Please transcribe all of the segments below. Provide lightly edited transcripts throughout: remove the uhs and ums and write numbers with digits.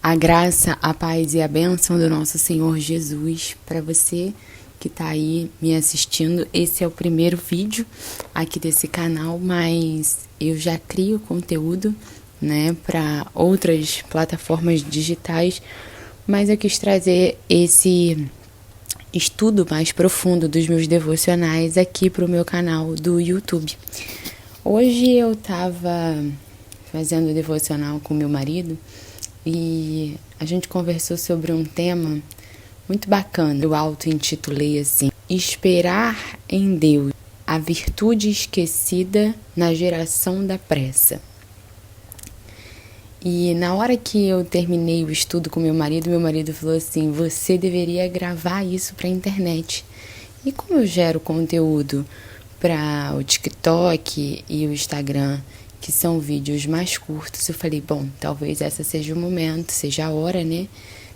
A graça, a paz e a bênção do nosso Senhor Jesus para você que está aí me assistindo. Esse é o primeiro vídeo aqui desse canal, mas eu já crio conteúdo, né, para outras plataformas digitais, mas eu quis trazer esse estudo mais profundo dos meus devocionais aqui para o meu canal do YouTube. Hoje eu estava fazendo devocional com meu marido e a gente conversou sobre um tema muito bacana. Eu auto-intitulei assim: Esperar em Deus, a virtude esquecida na geração da pressa. E na hora que eu terminei o estudo com meu marido falou assim: você deveria gravar isso para a internet. E como eu gero conteúdo para o TikTok e o Instagram, que são vídeos mais curtos, eu falei, bom, talvez essa seja o momento, seja a hora, né?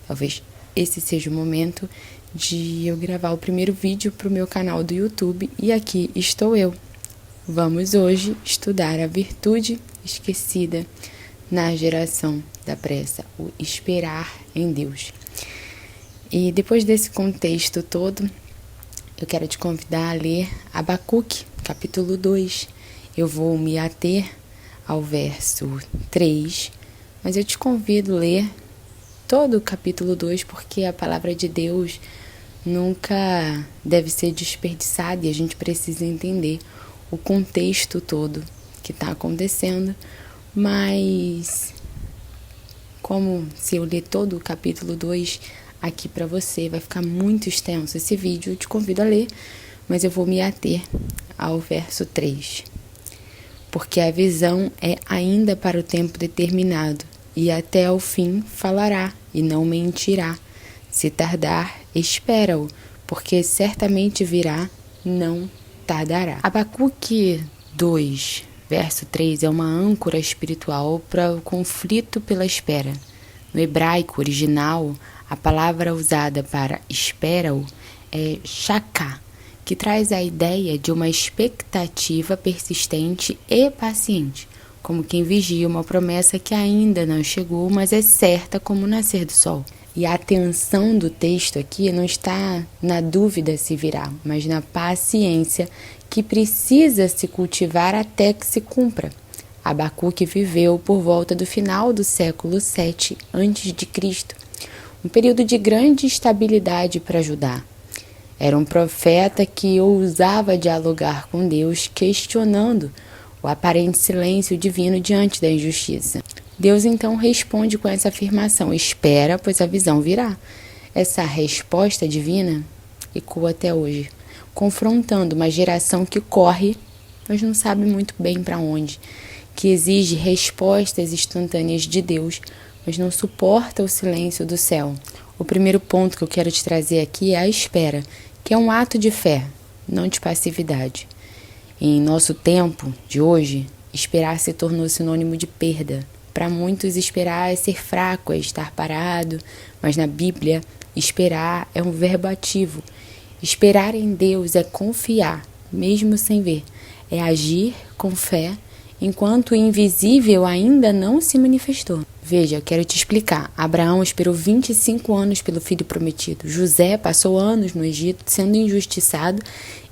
Talvez esse seja o momento de eu gravar o primeiro vídeo para o meu canal do YouTube. E aqui estou eu. Vamos hoje estudar a virtude esquecida na geração da pressa, o esperar em Deus. E depois desse contexto todo, eu quero te convidar a ler Abacuque, capítulo 2. Eu vou me ater ao verso 3, mas eu te convido a ler todo o capítulo 2, porque a palavra de Deus nunca deve ser desperdiçada e a gente precisa entender o contexto todo que está acontecendo. Mas, como se eu ler todo o capítulo 2 aqui para você, vai ficar muito extenso esse vídeo, eu te convido a ler, mas eu vou me ater ao verso 3. Porque a visão é ainda para o tempo determinado, e até ao fim falará, e não mentirá. Se tardar, espera-o, porque certamente virá, não tardará. Abacuque 2, verso 3 é uma âncora espiritual para o conflito pela espera. No hebraico original, a palavra usada para espera-o é shaká, que traz a ideia de uma expectativa persistente e paciente, como quem vigia uma promessa que ainda não chegou, mas é certa como o nascer do sol. E a atenção do texto aqui não está na dúvida se virá, mas na paciência que precisa se cultivar até que se cumpra. Abacuque viveu por volta do final do século 7 a.C., um período de grande estabilidade para Judá. Era um profeta que ousava dialogar com Deus, questionando o aparente silêncio divino diante da injustiça. Deus então responde com essa afirmação: espera, pois a visão virá. Essa resposta divina ecoa até hoje, confrontando uma geração que corre, mas não sabe muito bem para onde, que exige respostas instantâneas de Deus, mas não suporta o silêncio do céu. O primeiro ponto que eu quero te trazer aqui é a espera, que é um ato de fé, não de passividade. Em nosso tempo de hoje, esperar se tornou sinônimo de perda. Para muitos, esperar é ser fraco, é estar parado, mas na Bíblia, esperar é um verbo ativo. Esperar em Deus é confiar, mesmo sem ver. É agir com fé, enquanto o invisível ainda não se manifestou. Veja, eu quero te explicar. Abraão esperou 25 anos pelo filho prometido. José passou anos no Egito sendo injustiçado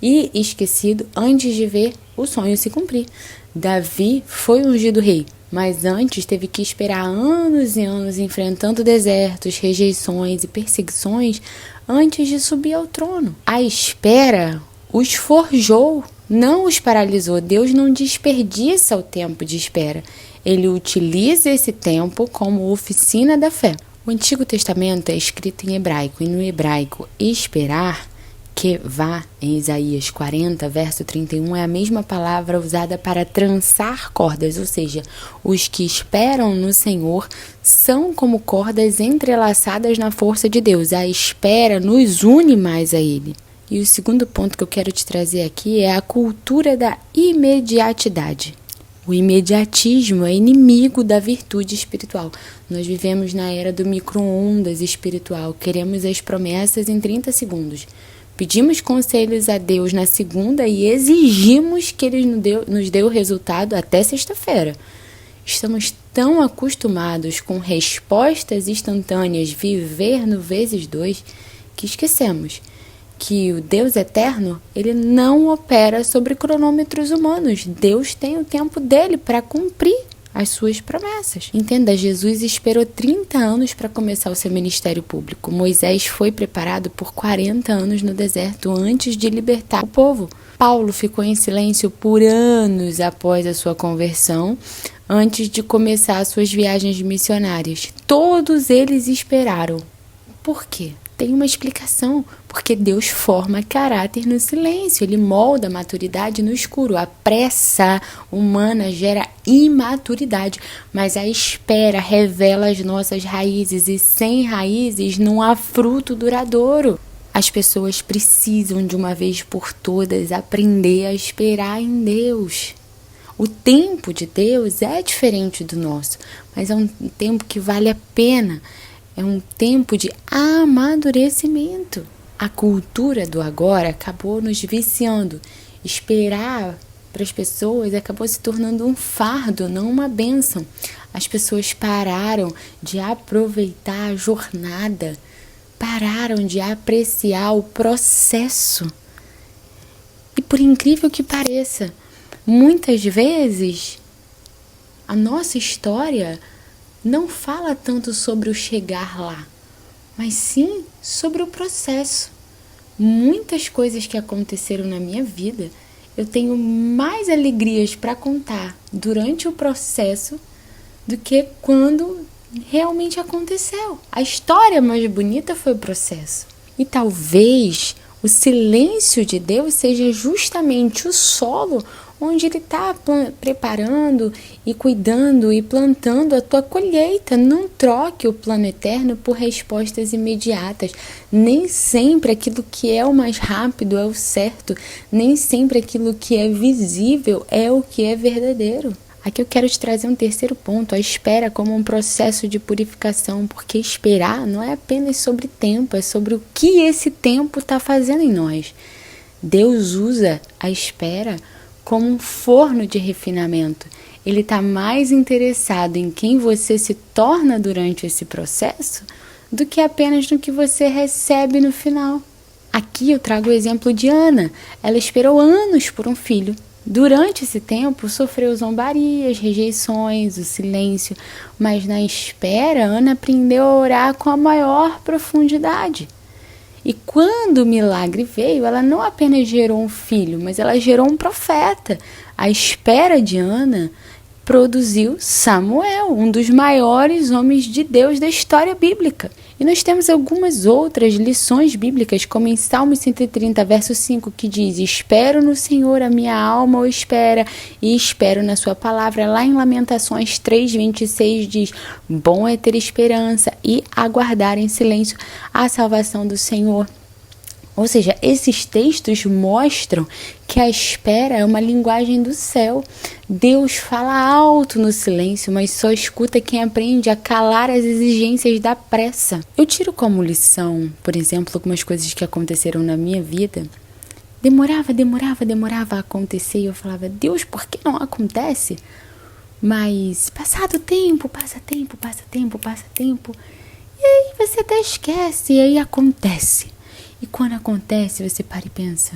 e esquecido antes de ver o sonho se cumprir. Davi foi ungido rei, mas antes teve que esperar anos e anos enfrentando desertos, rejeições e perseguições antes de subir ao trono. A espera os forjou, não os paralisou. Deus não desperdiça o tempo de espera. Ele utiliza esse tempo como oficina da fé. O Antigo Testamento é escrito em hebraico, e no hebraico esperar, kevá, em Isaías 40, verso 31, é a mesma palavra usada para trançar cordas, ou seja, os que esperam no Senhor são como cordas entrelaçadas na força de Deus. A espera nos une mais a Ele. E o segundo ponto que eu quero te trazer aqui é a cultura da imediatidade. O imediatismo é inimigo da virtude espiritual. Nós vivemos na era do micro-ondas espiritual. Queremos as promessas em 30 segundos. Pedimos conselhos a Deus na segunda e exigimos que Ele nos dê o resultado até sexta-feira. Estamos tão acostumados com respostas instantâneas, viver no vezes 2, que esquecemos que o Deus eterno, ele não opera sobre cronômetros humanos. Deus tem o tempo dele para cumprir as suas promessas. Entenda, Jesus esperou 30 anos para começar o seu ministério público. Moisés foi preparado por 40 anos no deserto antes de libertar o povo. Paulo ficou em silêncio por anos após a sua conversão, antes de começar suas viagens missionárias. Todos eles esperaram. Por quê? Tem uma explicação, porque Deus forma caráter no silêncio, ele molda a maturidade no escuro. A pressa humana gera imaturidade, mas a espera revela as nossas raízes, e sem raízes não há fruto duradouro. As pessoas precisam de uma vez por todas aprender a esperar em Deus. O tempo de Deus é diferente do nosso, mas é um tempo que vale a pena. É um tempo de amadurecimento. A cultura do agora acabou nos viciando. Esperar para as pessoas acabou se tornando um fardo, não uma bênção. As pessoas pararam de aproveitar a jornada, pararam de apreciar o processo. E por incrível que pareça, muitas vezes a nossa história não fala tanto sobre o chegar lá, mas sim sobre o processo. Muitas coisas que aconteceram na minha vida, eu tenho mais alegrias para contar durante o processo do que quando realmente aconteceu. A história mais bonita foi o processo. E talvez o silêncio de Deus seja justamente o solo onde Ele está preparando e cuidando e plantando a tua colheita. Não troque o plano eterno por respostas imediatas. Nem sempre aquilo que é o mais rápido é o certo. Nem sempre aquilo que é visível é o que é verdadeiro. Aqui eu quero te trazer um terceiro ponto, a espera como um processo de purificação, porque esperar não é apenas sobre tempo, é sobre o que esse tempo está fazendo em nós. Deus usa a espera como um forno de refinamento. Ele está mais interessado em quem você se torna durante esse processo do que apenas no que você recebe no final. Aqui eu trago o exemplo de Ana. Ela esperou anos por um filho. Durante esse tempo, sofreu zombarias, rejeições, o silêncio, mas na espera, Ana aprendeu a orar com a maior profundidade. E quando o milagre veio, ela não apenas gerou um filho, mas ela gerou um profeta. A espera de Ana produziu Samuel, um dos maiores homens de Deus da história bíblica. E nós temos algumas outras lições bíblicas, como em Salmo 130, verso 5, que diz: espero no Senhor, a minha alma o espera, e espero na sua palavra. Lá em Lamentações 3:26 diz: bom é ter esperança e aguardar em silêncio a salvação do Senhor. Ou seja, esses textos mostram que a espera é uma linguagem do céu. Deus fala alto no silêncio, mas só escuta quem aprende a calar as exigências da pressa. Eu tiro como lição, por exemplo, algumas coisas que aconteceram na minha vida. Demorava a acontecer e eu falava: Deus, por que não acontece? Mas passado o tempo, passa tempo. E aí você até esquece, e aí acontece. E quando acontece, você para e pensa: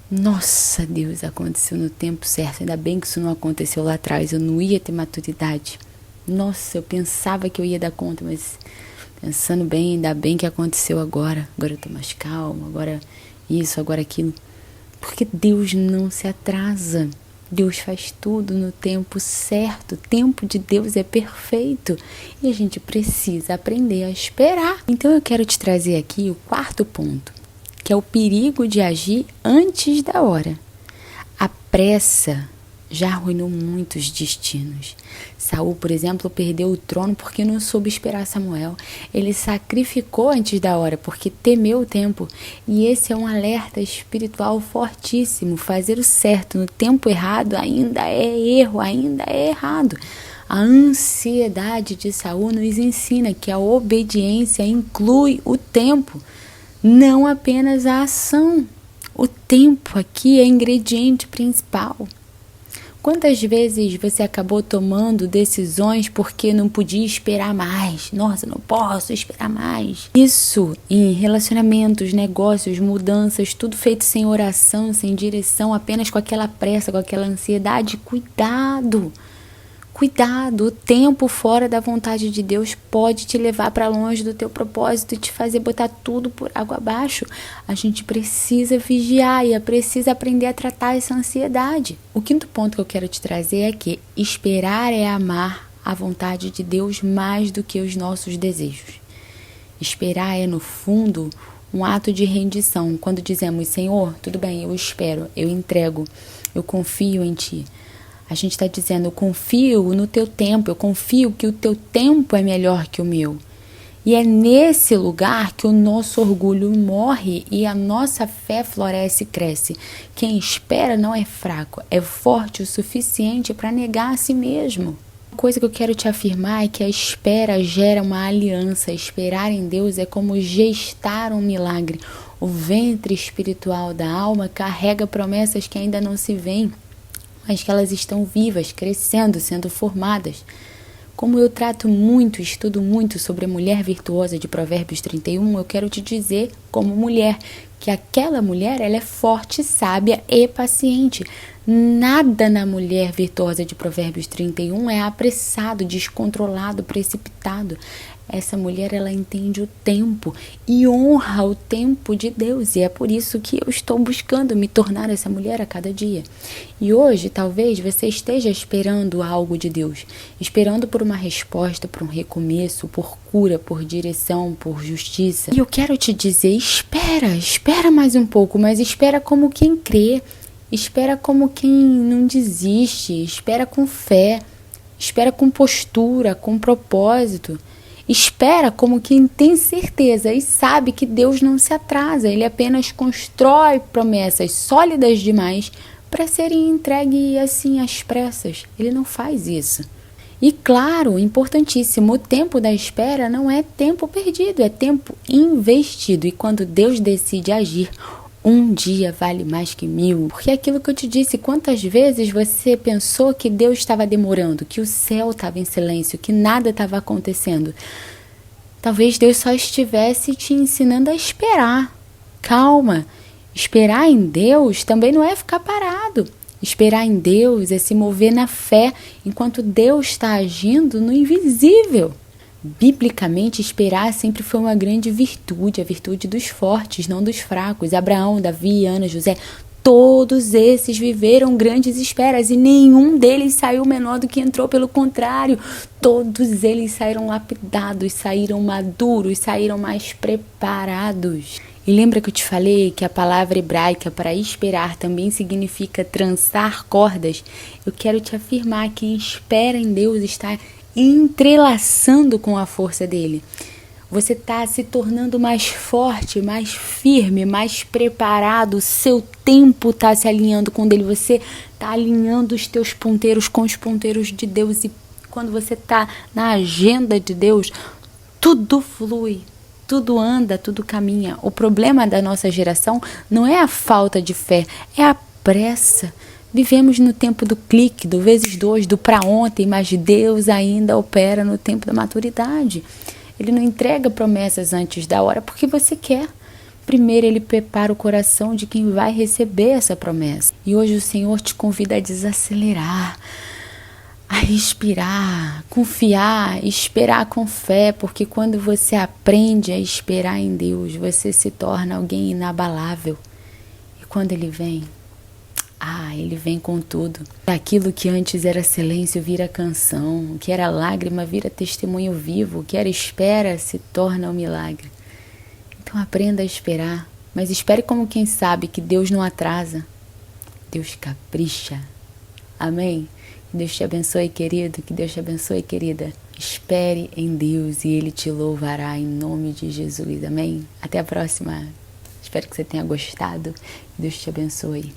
nossa, Deus, aconteceu no tempo certo. Ainda bem que isso não aconteceu lá atrás. Eu não ia ter maturidade. Nossa, eu pensava que eu ia dar conta, mas pensando bem, ainda bem que aconteceu agora. Agora eu tô mais calma, agora isso, agora aquilo. Porque Deus não se atrasa. Deus faz tudo no tempo certo. O tempo de Deus é perfeito. E a gente precisa aprender a esperar. Então eu quero te trazer aqui o quarto ponto, que é o perigo de agir antes da hora. A pressa já arruinou muitos destinos. Saul, por exemplo, perdeu o trono porque não soube esperar Samuel. Ele sacrificou antes da hora porque temeu o tempo. E esse é um alerta espiritual fortíssimo. Fazer o certo no tempo errado ainda é erro, ainda é errado. A ansiedade de Saul nos ensina que a obediência inclui o tempo, não apenas a ação. O tempo aqui é ingrediente principal. Quantas vezes você acabou tomando decisões porque não podia esperar mais? Nossa, não posso esperar mais. Isso em relacionamentos, negócios, mudanças, tudo feito sem oração, sem direção, apenas com aquela pressa, com aquela ansiedade. Cuidado! Cuidado, o tempo fora da vontade de Deus pode te levar para longe do teu propósito e te fazer botar tudo por água abaixo. A gente precisa vigiar e precisa aprender a tratar essa ansiedade. O quinto ponto que eu quero te trazer é que esperar é amar a vontade de Deus mais do que os nossos desejos. Esperar é, no fundo, um ato de rendição. Quando dizemos, Senhor, tudo bem, eu espero, eu entrego, eu confio em Ti. A gente está dizendo, eu confio no teu tempo, eu confio que o teu tempo é melhor que o meu. E é nesse lugar que o nosso orgulho morre e a nossa fé floresce e cresce. Quem espera não é fraco, é forte o suficiente para negar a si mesmo. Uma coisa que eu quero te afirmar é que a espera gera uma aliança. Esperar em Deus é como gestar um milagre. O ventre espiritual da alma carrega promessas que ainda não se veem, mas que elas estão vivas, crescendo, sendo formadas. Como eu trato muito, estudo muito sobre a mulher virtuosa de Provérbios 31, eu quero te dizer, como mulher, que aquela mulher ela é forte, sábia e paciente. Nada na mulher virtuosa de Provérbios 31 é apressado, descontrolado, precipitado. Essa mulher, ela entende o tempo e honra o tempo de Deus. E é por isso que eu estou buscando me tornar essa mulher a cada dia. E hoje, talvez, você esteja esperando algo de Deus. Esperando por uma resposta, por um recomeço, por cura, por direção, por justiça. E eu quero te dizer, espera mais um pouco, mas espera como quem crê. Espera como quem não desiste. Espera com fé. Espera com postura, com propósito. Espera como quem tem certeza e sabe que Deus não se atrasa. Ele apenas constrói promessas sólidas demais para serem entregues assim às pressas. Ele não faz isso. E claro, importantíssimo, o tempo da espera não é tempo perdido, é tempo investido. E quando Deus decide agir, um dia vale mais que 1000. Porque é aquilo que eu te disse, quantas vezes você pensou que Deus estava demorando, que o céu estava em silêncio, que nada estava acontecendo. Talvez Deus só estivesse te ensinando a esperar. Calma, esperar em Deus também não é ficar parado. Esperar em Deus é se mover na fé, enquanto Deus está agindo no invisível. Biblicamente, esperar sempre foi uma grande virtude, a virtude dos fortes, não dos fracos. Abraão, Davi, Ana, José, todos esses viveram grandes esperas e nenhum deles saiu menor do que entrou, pelo contrário, todos eles saíram lapidados, saíram maduros, saíram mais preparados. E lembra que eu te falei que a palavra hebraica para esperar também significa trançar cordas? Eu quero te afirmar que quem espera em Deus está entrelaçando com a força dele. Você está se tornando mais forte, mais firme, mais preparado. O seu tempo está se alinhando com o dele. Você está alinhando os teus ponteiros com os ponteiros de Deus. E quando você está na agenda de Deus, tudo flui, tudo anda, tudo caminha. O problema da nossa geração não é a falta de fé, é a pressa. Vivemos no tempo do clique, do vezes dois, do pra ontem, mas Deus ainda opera no tempo da maturidade. Ele não entrega promessas antes da hora porque você quer. Primeiro ele prepara o coração de quem vai receber essa promessa. E hoje o Senhor te convida a desacelerar, a respirar, confiar, esperar com fé, porque quando você aprende a esperar em Deus, você se torna alguém inabalável. E quando ele vem, ele vem com tudo. Aquilo que antes era silêncio vira canção, que era lágrima vira testemunho vivo, que era espera se torna um milagre. Então aprenda a esperar, mas espere como quem sabe que Deus não atrasa, Deus capricha. Amém? Que Deus te abençoe, querido, que Deus te abençoe, querida. Espere em Deus e Ele te louvará em nome de Jesus. Amém? Até a próxima. Espero que você tenha gostado. Que Deus te abençoe.